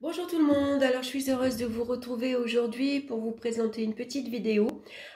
Bonjour tout le monde, alors je suis heureuse de vous retrouver aujourd'hui pour vous présenter une petite vidéo.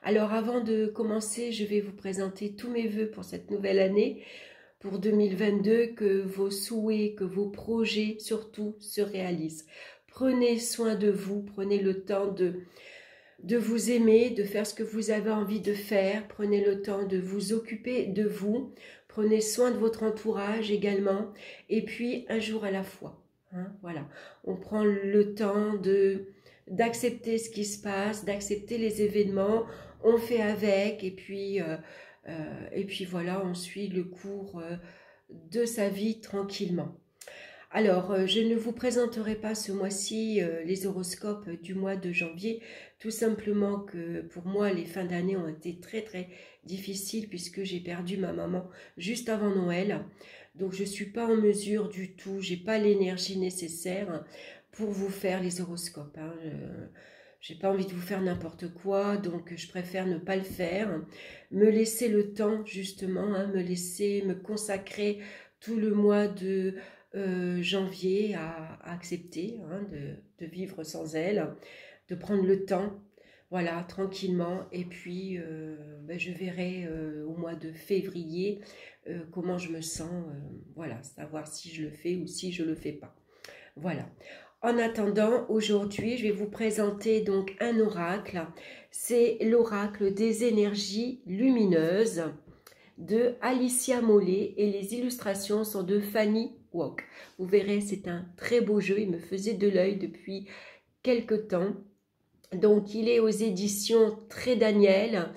Alors avant de commencer, je vais vous présenter tous mes vœux pour cette nouvelle année, pour 2022, que vos souhaits, que vos projets surtout se réalisent. Prenez soin de vous, prenez le temps de vous aimer, de faire ce que vous avez envie de faire, prenez le temps de vous occuper de vous, prenez soin de votre entourage également, et puis un jour à la fois. Hein, voilà, on prend le temps d'accepter ce qui se passe, d'accepter les événements, on fait avec, et puis voilà, on suit le cours de sa vie tranquillement. Alors, je ne vous présenterai pas ce mois-ci les horoscopes du mois de janvier, tout simplement que pour moi, les fins d'année ont été très très difficiles puisque j'ai perdu ma maman juste avant Noël. Donc, je ne suis pas en mesure du tout, j'ai pas l'énergie nécessaire pour vous faire les horoscopes. Hein. Je n'ai pas envie de vous faire n'importe quoi, donc je préfère ne pas le faire. Me laisser le temps, justement, hein, me consacrer tout le mois de janvier à accepter hein, de vivre sans elle, de prendre le temps, voilà, tranquillement. Et puis, je verrai au mois de février comment je me sens, voilà, savoir si je le fais ou si je le fais pas. Voilà. En attendant, aujourd'hui, je vais vous présenter donc un oracle. C'est l'oracle des énergies lumineuses de Alicia Mollet et les illustrations sont de Fanny Walk. Vous verrez, c'est un très beau jeu, il me faisait de l'œil depuis quelque temps. Donc, il est aux éditions Très Daniel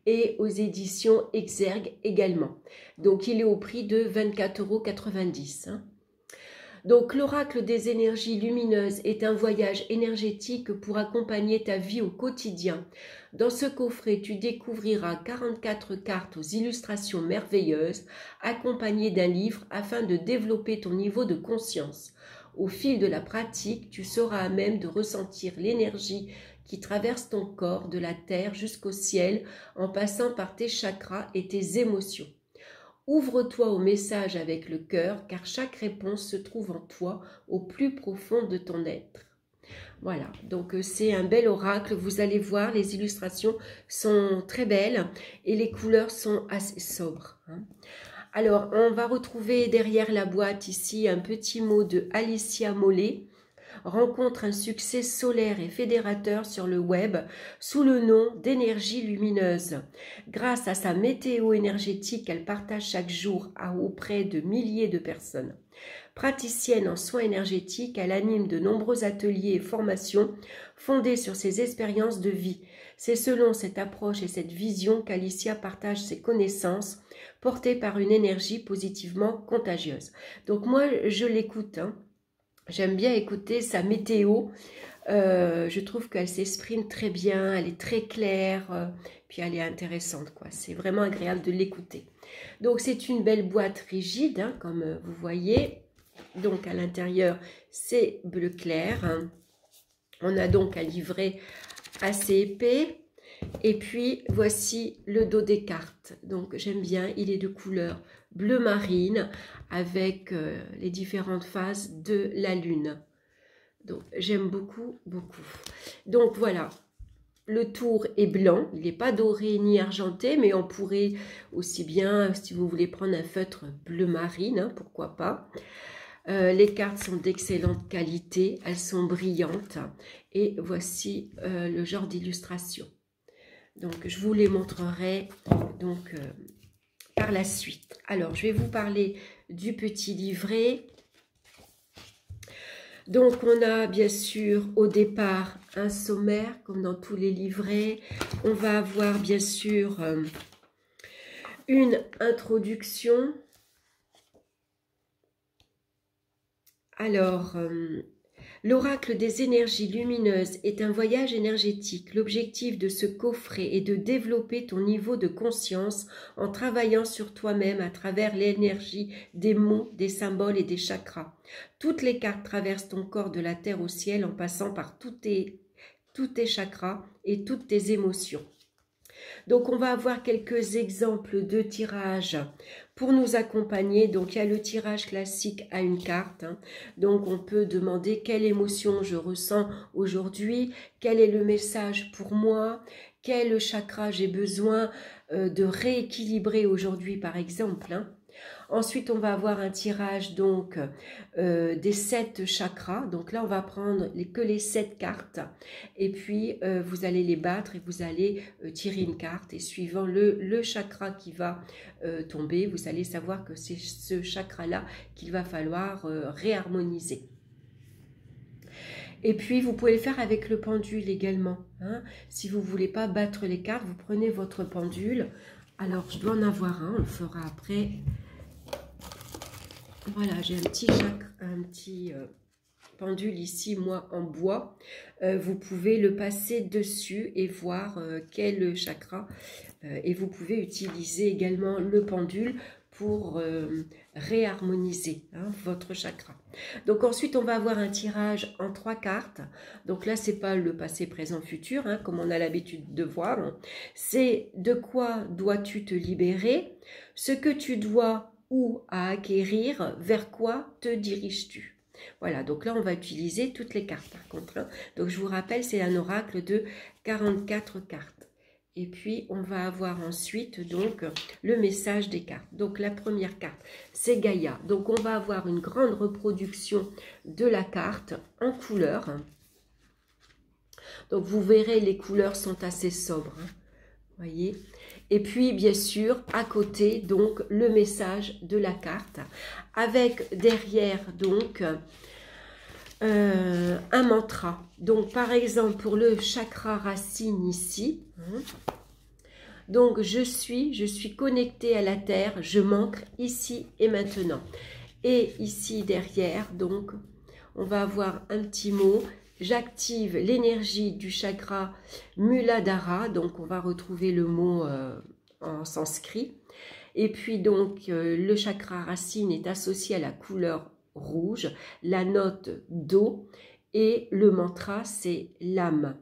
et aux éditions Exergue également. Donc, il est au prix de 24,90 €. Donc, l'oracle des énergies lumineuses est un voyage énergétique pour accompagner ta vie au quotidien. Dans ce coffret, tu découvriras 44 cartes aux illustrations merveilleuses, accompagnées d'un livre afin de développer ton niveau de conscience. Au fil de la pratique, tu seras à même de ressentir l'énergie qui traverse ton corps de la terre jusqu'au ciel en passant par tes chakras et tes émotions. Ouvre-toi au message avec le cœur, car chaque réponse se trouve en toi, au plus profond de ton être. Voilà, donc c'est un bel oracle. Vous allez voir, les illustrations sont très belles et les couleurs sont assez sobres. Hein. Alors, on va retrouver derrière la boîte ici un petit mot de Alicia Mollet. Rencontre un succès solaire et fédérateur sur le web sous le nom d'énergie lumineuse. Grâce à sa météo énergétique, elle partage chaque jour auprès de milliers de personnes. Praticienne en soins énergétiques, elle anime de nombreux ateliers et formations fondés sur ses expériences de vie. C'est selon cette approche et cette vision qu'Alicia partage ses connaissances portées par une énergie positivement contagieuse. Donc moi, je l'écoute, hein. J'aime bien écouter sa météo. Je trouve qu'elle s'exprime très bien, elle est très claire, puis elle est intéressante, quoi. C'est vraiment agréable de l'écouter. Donc c'est une belle boîte rigide, hein, comme vous voyez. Donc à l'intérieur, c'est bleu clair. Hein. On a donc un livret assez épais. Et puis voici le dos des cartes. Donc j'aime bien, il est de couleur bleu marine avec les différentes phases de la lune. Donc j'aime beaucoup, beaucoup. Donc voilà, le tour est blanc, il n'est pas doré ni argenté, mais on pourrait aussi bien, si vous voulez prendre un feutre bleu marine, hein, pourquoi pas. Les cartes sont d'excellente qualité, elles sont brillantes et voici le genre d'illustration. Donc je vous les montrerai donc par la suite. Alors je vais vous parler du petit livret. Donc on a bien sûr au départ un sommaire comme dans tous les livrets. On va avoir bien sûr une introduction. Alors, l'oracle des énergies lumineuses est un voyage énergétique. L'objectif de ce coffret est de développer ton niveau de conscience en travaillant sur toi-même à travers l'énergie des mots, des symboles et des chakras. Toutes les cartes traversent ton corps de la terre au ciel en passant par tous tes chakras et toutes tes émotions. Donc on va avoir quelques exemples de tirages Pour nous accompagner, donc il y a le tirage classique à une carte. Hein. Donc on peut demander quelle émotion je ressens aujourd'hui, quel est le message pour moi, quel chakra j'ai besoin de rééquilibrer aujourd'hui par exemple. Hein. Ensuite, on va avoir un tirage donc des 7 chakras. Donc là, on va prendre que les 7 cartes. Et puis, vous allez les battre et vous allez tirer une carte. Et suivant le chakra qui va tomber, vous allez savoir que c'est ce chakra-là qu'il va falloir réharmoniser. Et puis, vous pouvez le faire avec le pendule également. Hein. Si vous ne voulez pas battre les cartes, vous prenez votre pendule. Alors, je dois en avoir un, on le fera après. Voilà, j'ai un petit pendule ici, moi, en bois. Vous pouvez le passer dessus et voir quel chakra. Et vous pouvez utiliser également le pendule pour réharmoniser hein, votre chakra. Donc ensuite, on va avoir un tirage en 3 cartes. Donc là, c'est pas le passé, présent, futur, hein, comme on a l'habitude de voir. C'est de quoi dois-tu te libérer, ce que tu dois ou à acquérir, vers quoi te diriges-tu? Voilà, donc là, on va utiliser toutes les cartes par contre. Hein. Donc, je vous rappelle, c'est un oracle de 44 cartes. Et puis, on va avoir ensuite, donc, le message des cartes. Donc, la première carte, c'est Gaïa. Donc, on va avoir une grande reproduction de la carte en couleurs. Donc, vous verrez, les couleurs sont assez sobres. Hein. Voyez. Et puis, bien sûr, à côté, donc, le message de la carte, avec derrière, donc, un mantra. Donc, par exemple, pour le chakra racine ici, hein, donc, je suis connectée à la terre, je manque ici et maintenant. Et ici, derrière, donc, on va avoir un petit mot. J'active l'énergie du chakra Muladhara, donc on va retrouver le mot en sanskrit. Et puis donc le chakra racine est associé à la couleur rouge, la note Do et le mantra c'est l'âme.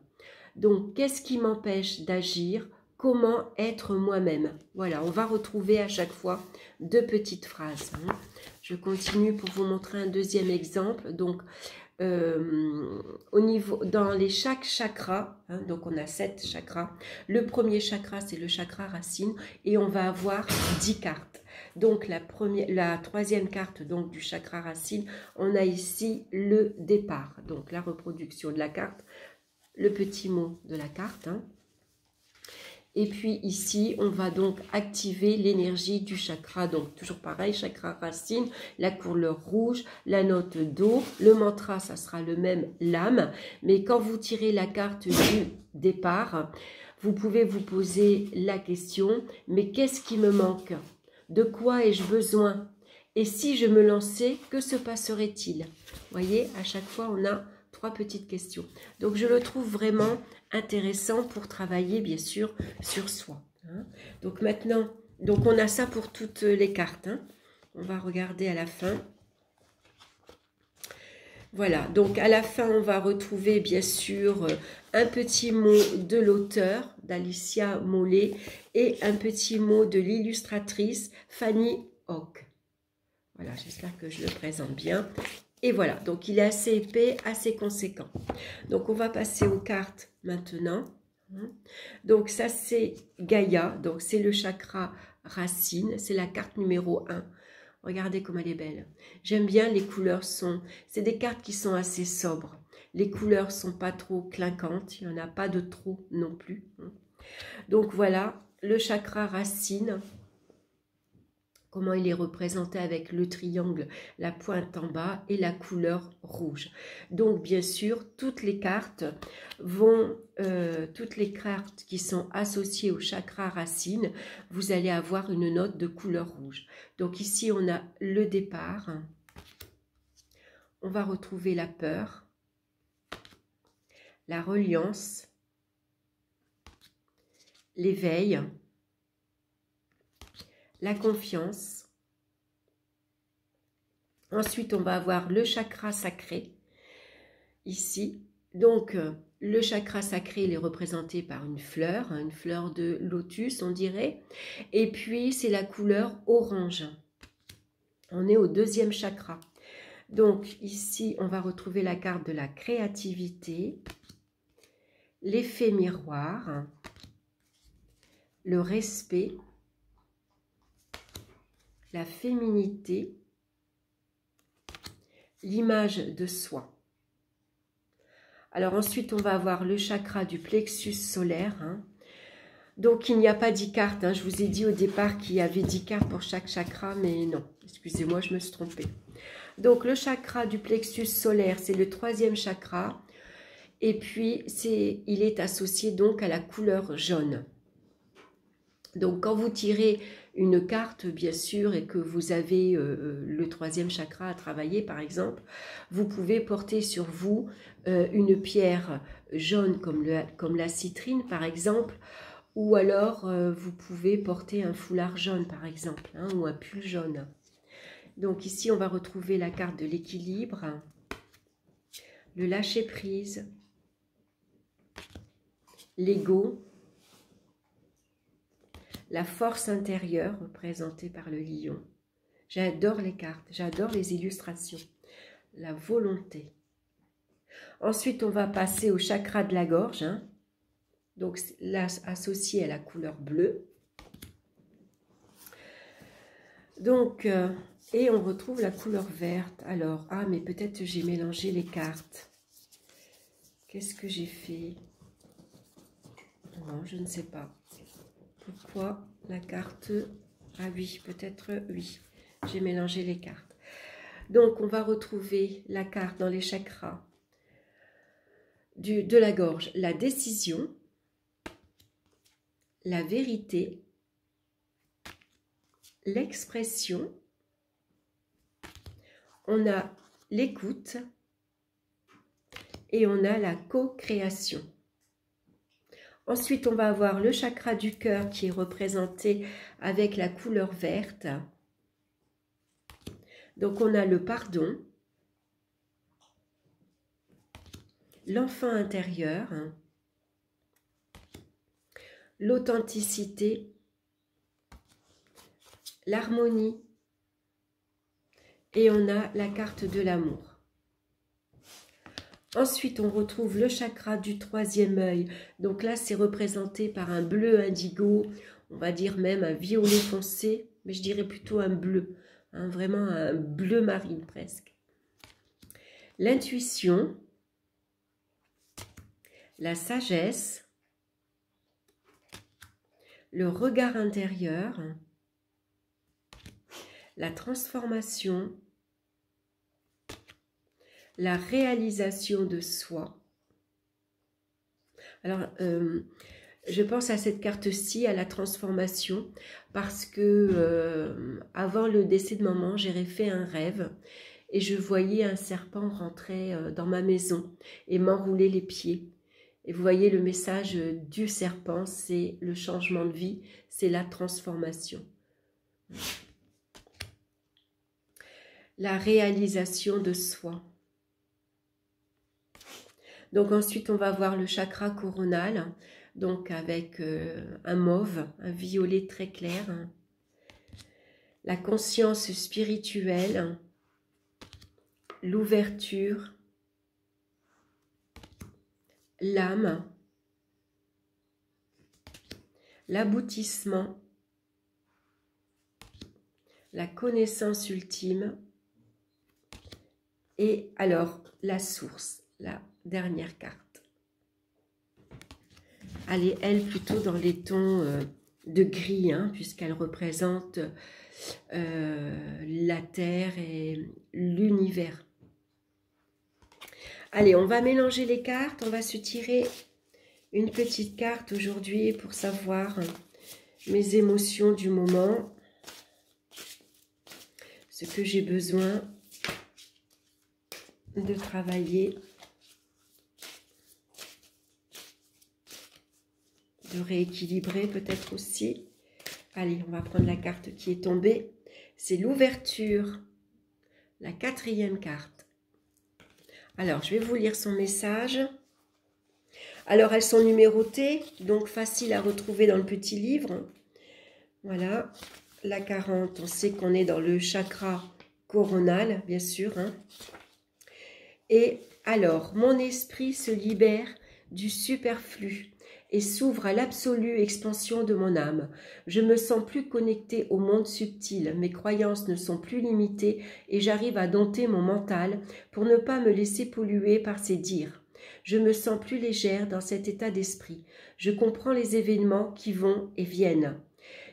Donc qu'est-ce qui m'empêche d'agir? Comment être moi-même? Voilà, on va retrouver à chaque fois 2 petites phrases. Hein. Je continue pour vous montrer un deuxième exemple. Donc au niveau, dans chaque chakra, hein, donc on a 7 chakras. Le premier chakra, c'est le chakra racine et on va avoir 10 cartes. Donc la troisième carte donc, du chakra racine, on a ici le départ. Donc la reproduction de la carte, le petit mot de la carte. Hein. Et puis ici, on va donc activer l'énergie du chakra. Donc toujours pareil, chakra racine, la couleur rouge, la note Do. Le mantra, ça sera le même, l'âme. Mais quand vous tirez la carte du départ, vous pouvez vous poser la question, mais qu'est-ce qui me manque? De quoi ai-je besoin? Et si je me lançais, que se passerait-il? Vous voyez, à chaque fois, on a 3 petites questions. Donc, je le trouve vraiment intéressant pour travailler, bien sûr, sur soi. Hein. Donc, maintenant, donc on a ça pour toutes les cartes. Hein. On va regarder à la fin. Voilà, donc à la fin, on va retrouver, bien sûr, un petit mot de l'auteur, d'Alicia Mollet, et un petit mot de l'illustratrice Fanny Hock. Voilà, j'espère que je le présente bien. Et voilà, donc il est assez épais, assez conséquent. Donc on va passer aux cartes maintenant. Donc ça c'est Gaïa, donc c'est le chakra racine, c'est la carte numéro 1. Regardez comme elle est belle. J'aime bien les couleurs c'est des cartes qui sont assez sobres. Les couleurs sont pas trop clinquantes, il n'y en a pas de trop non plus. Donc voilà, le chakra racine. Comment il est représenté avec le triangle, la pointe en bas et la couleur rouge. Donc bien sûr, toutes les cartes qui sont associées au chakra racine, vous allez avoir une note de couleur rouge. Donc ici, on a le départ. On va retrouver la peur, la reliance, l'éveil, la confiance. Ensuite, on va avoir le chakra sacré, ici. Donc, le chakra sacré, il est représenté par une fleur de lotus, on dirait. Et puis, c'est la couleur orange. On est au deuxième chakra. Donc, ici, on va retrouver la carte de la créativité, l'effet miroir, le respect, la féminité, l'image de soi. Alors ensuite, on va avoir le chakra du plexus solaire. Donc, il n'y a pas 10 cartes. Je vous ai dit au départ qu'il y avait 10 cartes pour chaque chakra, mais non. Excusez-moi, je me suis trompée. Donc, le chakra du plexus solaire, c'est le troisième chakra. Et puis, il est associé donc à la couleur jaune. Donc, quand vous tirez une carte, bien sûr, et que vous avez le troisième chakra à travailler, par exemple, vous pouvez porter sur vous une pierre jaune comme la citrine, par exemple, ou alors vous pouvez porter un foulard jaune, par exemple, ou un pull jaune. Donc, ici, on va retrouver la carte de l'équilibre, le lâcher-prise, l'ego, la force intérieure représentée par le lion. J'adore les cartes, j'adore les illustrations. La volonté. Ensuite, on va passer au chakra de la gorge. Donc là, associé à la couleur bleue. Donc, et on retrouve la couleur verte. Alors, mais peut-être j'ai mélangé les cartes. Qu'est-ce que j'ai fait? Non, je ne sais pas. Pourquoi la carte... Ah oui, peut-être oui. J'ai mélangé les cartes. Donc, on va retrouver la carte dans les chakras de la gorge. La décision, la vérité, l'expression. On a l'écoute et on a la co-création. Ensuite, on va avoir le chakra du cœur qui est représenté avec la couleur verte. Donc, on a le pardon, l'enfant intérieur, l'authenticité, l'harmonie et on a la carte de l'amour. Ensuite, on retrouve le chakra du troisième œil. Donc là, c'est représenté par un bleu indigo, on va dire même un violet foncé, mais je dirais plutôt un bleu, vraiment un bleu marine presque. L'intuition, la sagesse, le regard intérieur, la transformation, la réalisation de soi. Alors, je pense à cette carte-ci, à la transformation, parce que avant le décès de maman, j'ai fait un rêve et je voyais un serpent rentrer dans ma maison et m'enrouler les pieds. Et vous voyez, le message du serpent, c'est le changement de vie, c'est la transformation. La réalisation de soi. Donc ensuite, on va voir le chakra coronal, donc avec un mauve, un violet très clair. La conscience spirituelle, l'ouverture, l'âme, l'aboutissement, la connaissance ultime et alors la source, la dernière carte. Allez, elle plutôt dans les tons de gris, puisqu'elle représente la Terre et l'univers. Allez, on va mélanger les cartes, on va se tirer une petite carte aujourd'hui pour savoir mes émotions du moment, ce que j'ai besoin de travailler, de rééquilibrer peut-être aussi. Allez, on va prendre la carte qui est tombée. C'est l'ouverture, la quatrième carte. Alors, je vais vous lire son message. Alors, elles sont numérotées, donc faciles à retrouver dans le petit livre. Voilà, la 40, on sait qu'on est dans le chakra coronal, bien sûr. Hein. Et alors, mon esprit se libère du superflu et s'ouvre à l'absolue expansion de mon âme. Je me sens plus connectée au monde subtil, mes croyances ne sont plus limitées et j'arrive à dompter mon mental pour ne pas me laisser polluer par ses dires. Je me sens plus légère dans cet état d'esprit. Je comprends les événements qui vont et viennent.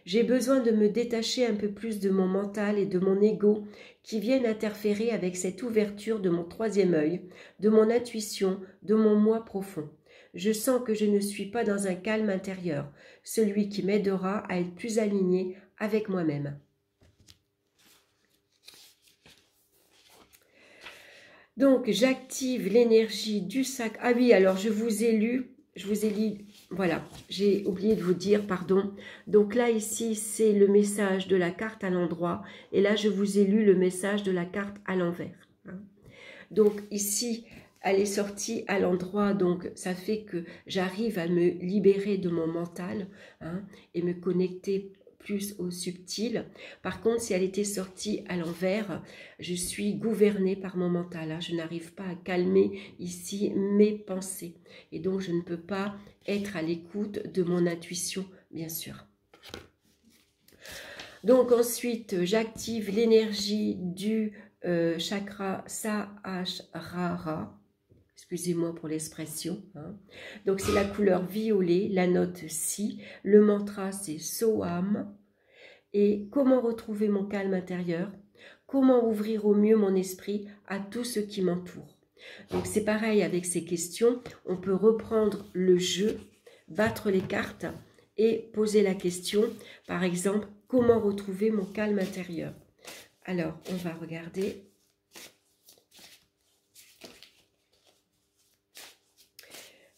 J'ai besoin de me détacher un peu plus de mon mental et de mon ego qui viennent interférer avec cette ouverture de mon troisième œil, de mon intuition, de mon moi profond. Je sens que je ne suis pas dans un calme intérieur, celui qui m'aidera à être plus aligné avec moi-même. Donc, j'active l'énergie du sac. Ah oui, alors je vous ai lu, voilà, j'ai oublié de vous dire, pardon. Donc là, ici, c'est le message de la carte à l'endroit. Et là, je vous ai lu le message de la carte à l'envers. Hein. Donc ici, elle est sortie à l'endroit, donc ça fait que j'arrive à me libérer de mon mental hein, et me connecter plus au subtil. Par contre, si elle était sortie à l'envers, je suis gouvernée par mon mental. Hein. Je n'arrive pas à calmer ici mes pensées. Et donc, je ne peux pas être à l'écoute de mon intuition, bien sûr. Donc ensuite, j'active l'énergie du chakra Sahasrara. Excusez-moi pour l'expression. Hein. Donc, c'est la couleur violet, la note Si. Le mantra, c'est Soham. Et comment retrouver mon calme intérieur? Comment ouvrir au mieux mon esprit à tout ce qui m'entoure? Donc, c'est pareil avec ces questions. On peut reprendre le jeu, battre les cartes et poser la question. Par exemple, comment retrouver mon calme intérieur? Alors, on va regarder.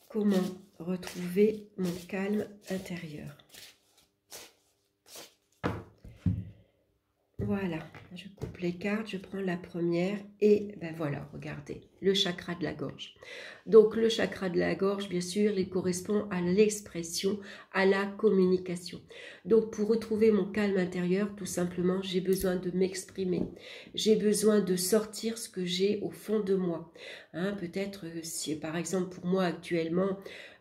Comment retrouver mon calme intérieur? Voilà, je coupe les cartes, je prends la première et ben voilà, regardez, le chakra de la gorge. Donc le chakra de la gorge, bien sûr, il correspond à l'expression, à la communication. Donc pour retrouver mon calme intérieur, tout simplement, j'ai besoin de m'exprimer. J'ai besoin de sortir ce que j'ai au fond de moi. Hein, peut-être si, par exemple, pour moi actuellement,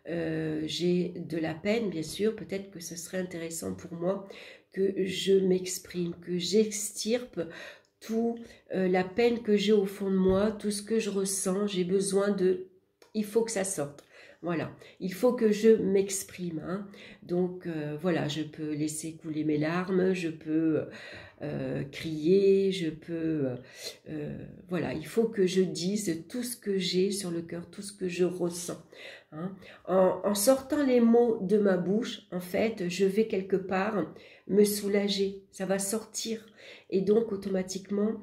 j'ai de la peine, bien sûr, peut-être que ce serait intéressant pour moi que je m'exprime, que j'extirpe toute la peine que j'ai au fond de moi, tout ce que je ressens, j'ai besoin de... Il faut que ça sorte. Voilà, il faut que je m'exprime. Hein. Donc voilà, je peux laisser couler mes larmes, je peux crier, je peux... voilà, il faut que je dise tout ce que j'ai sur le cœur, tout ce que je ressens. Hein. En sortant les mots de ma bouche, en fait, je vais quelque part me soulager, ça va sortir. Et donc, automatiquement,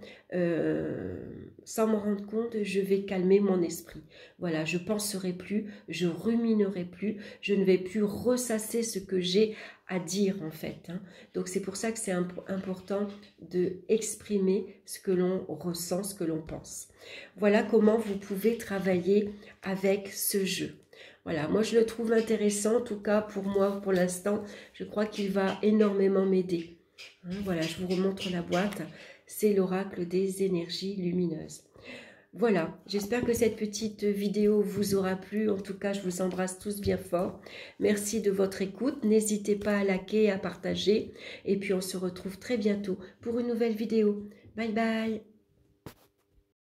sans m'en rendre compte, je vais calmer mon esprit. Voilà, je ne penserai plus, je ruminerai plus, je ne vais plus ressasser ce que j'ai à dire, en fait. Hein. Donc, c'est pour ça que c'est important d'exprimer ce que l'on ressent, ce que l'on pense. Voilà comment vous pouvez travailler avec ce jeu. Voilà, moi je le trouve intéressant, en tout cas pour moi, pour l'instant, je crois qu'il va énormément m'aider. Hein, voilà, je vous remontre la boîte, c'est l'oracle des énergies lumineuses. Voilà, j'espère que cette petite vidéo vous aura plu, en tout cas je vous embrasse tous bien fort. Merci de votre écoute, n'hésitez pas à liker, à partager, et puis on se retrouve très bientôt pour une nouvelle vidéo. Bye bye.